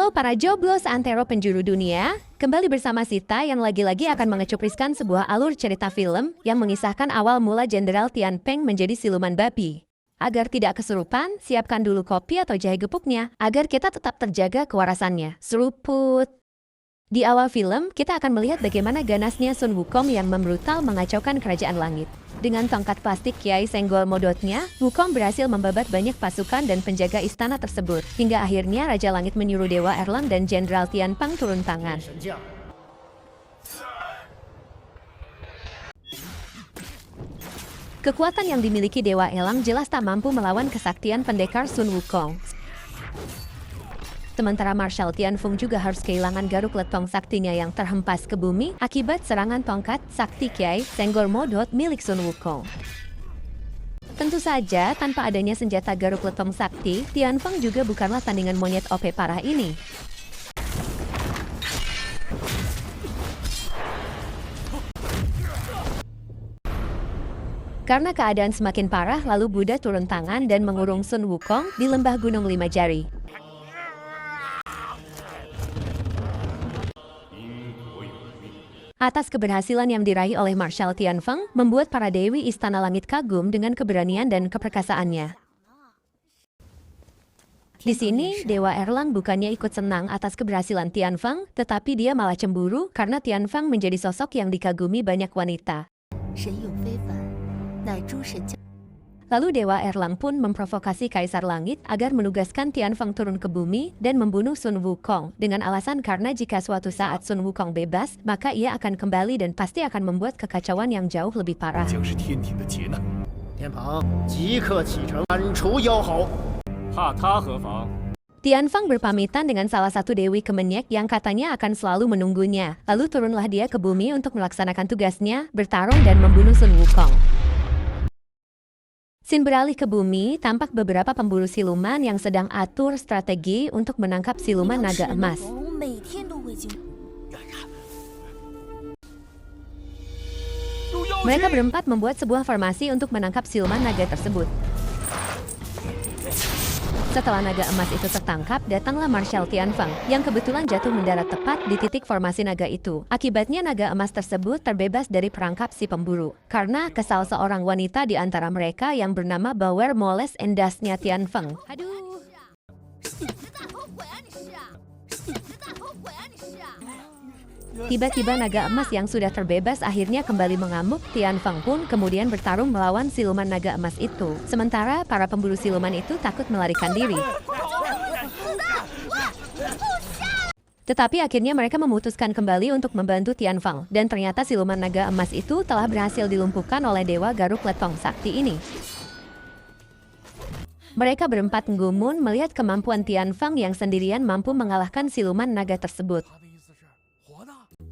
Halo para joblos antero penjuru dunia, kembali bersama Sita yang lagi-lagi akan mengecupriskan sebuah alur cerita film yang mengisahkan awal mula Jenderal Tian Peng menjadi siluman babi. Agar tidak kesurupan, siapkan dulu kopi atau jahe gepuknya, agar kita tetap terjaga kewarasannya. Seruput! Di awal film, kita akan melihat bagaimana ganasnya Sun Wukong yang membrutal mengacaukan kerajaan langit. Dengan tongkat plastik Kiai Senggol Modotnya, Wukong berhasil membabat banyak pasukan dan penjaga istana tersebut. Hingga akhirnya Raja Langit menyuruh Dewa Erlang dan Jenderal Tianfang turun tangan. Kekuatan yang dimiliki Dewa Elang jelas tak mampu melawan kesaktian pendekar Sun Wukong. Sementara Marshal Tianfeng juga harus kehilangan garuk letong saktinya yang terhempas ke bumi akibat serangan tongkat sakti Kiai Senggol Modot milik Sun Wukong. Tentu saja, tanpa adanya senjata garuk letong sakti, Tianfeng juga bukanlah tandingan monyet OP parah ini. Karena keadaan semakin parah, lalu Buddha turun tangan dan mengurung Sun Wukong di lembah Gunung Lima Jari. Atas keberhasilan yang diraih oleh Marshal Tianfeng, membuat para dewi Istana Langit kagum dengan keberanian dan keperkasaannya. Di sini, Dewa Erlang bukannya ikut senang atas keberhasilan Tianfeng, tetapi dia malah cemburu karena Tianfeng menjadi sosok yang dikagumi banyak wanita. Lalu Dewa Erlang pun memprovokasi Kaisar Langit agar menugaskan Tianfeng turun ke bumi dan membunuh Sun Wukong dengan alasan karena jika suatu saat Sun Wukong bebas, maka ia akan kembali dan pasti akan membuat kekacauan yang jauh lebih parah. Tianfeng berpamitan dengan salah satu dewi Kemenyek yang katanya akan selalu menunggunya. Lalu turunlah dia ke bumi untuk melaksanakan tugasnya, bertarung dan membunuh Sun Wukong. Sin beralih ke bumi, tampak beberapa pemburu siluman yang sedang atur strategi untuk menangkap siluman naga emas. Mereka berempat membuat sebuah formasi untuk menangkap siluman naga tersebut. Setelah naga emas itu tertangkap, datanglah Marshal Tianfeng yang kebetulan jatuh mendarat tepat di titik formasi naga itu. Akibatnya naga emas tersebut terbebas dari perangkap si pemburu. Karena kesal seorang wanita di antara mereka yang bernama Bawer moles endasnya Tianfeng. Tiba-tiba naga emas yang sudah terbebas akhirnya kembali mengamuk. Tianfeng pun kemudian bertarung melawan siluman naga emas itu. Sementara para pemburu siluman itu takut melarikan diri. Tetapi akhirnya mereka memutuskan kembali untuk membantu Tianfeng. Dan ternyata siluman naga emas itu telah berhasil dilumpuhkan oleh Dewa Garuk Letong Sakti ini. Mereka berempat nggumun melihat kemampuan Tianfeng yang sendirian mampu mengalahkan siluman naga tersebut.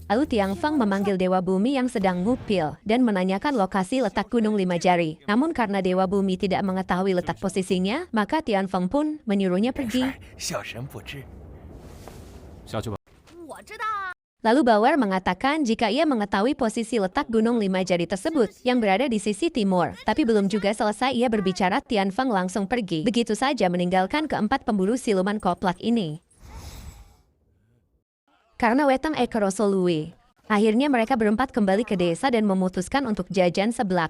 Lalu Tianfeng memanggil Dewa Bumi yang sedang ngupil dan menanyakan lokasi letak Gunung Lima Jari. Namun karena Dewa Bumi tidak mengetahui letak posisinya, maka Tianfeng pun menyuruhnya pergi. Lalu Bawer mengatakan jika ia mengetahui posisi letak Gunung Lima Jari tersebut yang berada di sisi timur. Tapi belum juga selesai ia berbicara, Tianfeng langsung pergi. Begitu saja meninggalkan keempat pemburu siluman koplak ini. Karena Wetang Ekeroso Lui. Akhirnya mereka berempat kembali ke desa dan memutuskan untuk jajan seblak.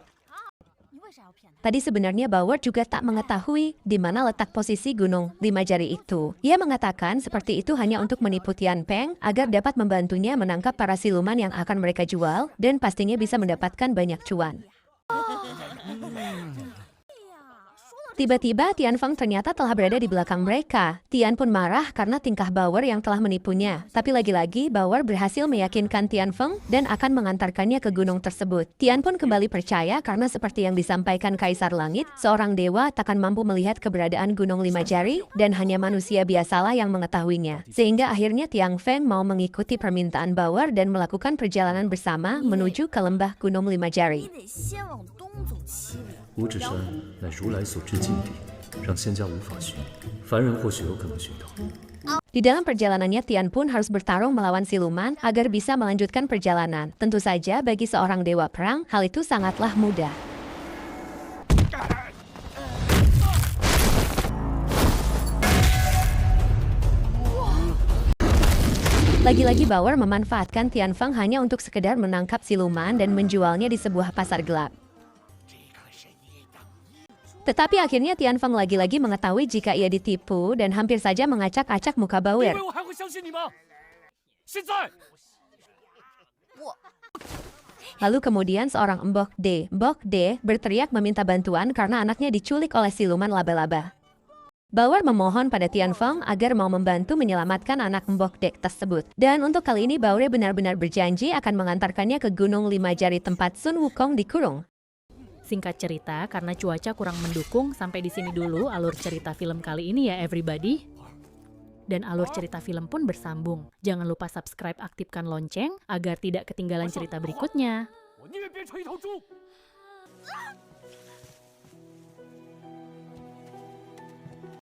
Tadi sebenarnya Bawer juga tak mengetahui di mana letak posisi Gunung Lima Jari itu. Ia mengatakan seperti itu hanya untuk menipu Tian Peng agar dapat membantunya menangkap para siluman yang akan mereka jual dan pastinya bisa mendapatkan banyak cuan. Tiba-tiba Tianfeng ternyata telah berada di belakang mereka. Tian pun marah karena tingkah Bawer yang telah menipunya. Tapi lagi-lagi Bawer berhasil meyakinkan Tianfeng dan akan mengantarkannya ke gunung tersebut. Tian pun kembali percaya karena seperti yang disampaikan Kaisar Langit, seorang dewa takkan mampu melihat keberadaan Gunung Lima Jari dan hanya manusia biasalah yang mengetahuinya. Sehingga akhirnya Tianfeng mau mengikuti permintaan Bawer dan melakukan perjalanan bersama menuju ke lembah Gunung Lima Jari. 五指山乃如来所知禁地，让仙家无法寻，凡人或许有可能寻到。 Di dalam perjalanannya, Tian pun harus bertarung melawan siluman agar bisa melanjutkan perjalanan. Tentu saja bagi seorang dewa perang, hal itu sangatlah mudah. Lagi-lagi Bauer memanfaatkan Tianfeng hanya untuk sekedar menangkap siluman dan menjualnya di sebuah pasar gelap. Tetapi akhirnya Tianfeng lagi-lagi mengetahui jika ia ditipu dan hampir saja mengacak-acak muka Bauer. Lalu kemudian seorang Mbok De berteriak meminta bantuan karena anaknya diculik oleh siluman laba-laba. Bauer memohon pada Tianfeng agar mau membantu menyelamatkan anak Mbok De tersebut. Dan untuk kali ini Bauer benar-benar berjanji akan mengantarkannya ke Gunung Lima Jari tempat Sun Wukong dikurung. Singkat cerita, karena cuaca kurang mendukung, sampai di sini dulu alur cerita film kali ini ya everybody. Dan alur cerita film pun bersambung. Jangan lupa subscribe, aktifkan lonceng agar tidak ketinggalan cerita berikutnya.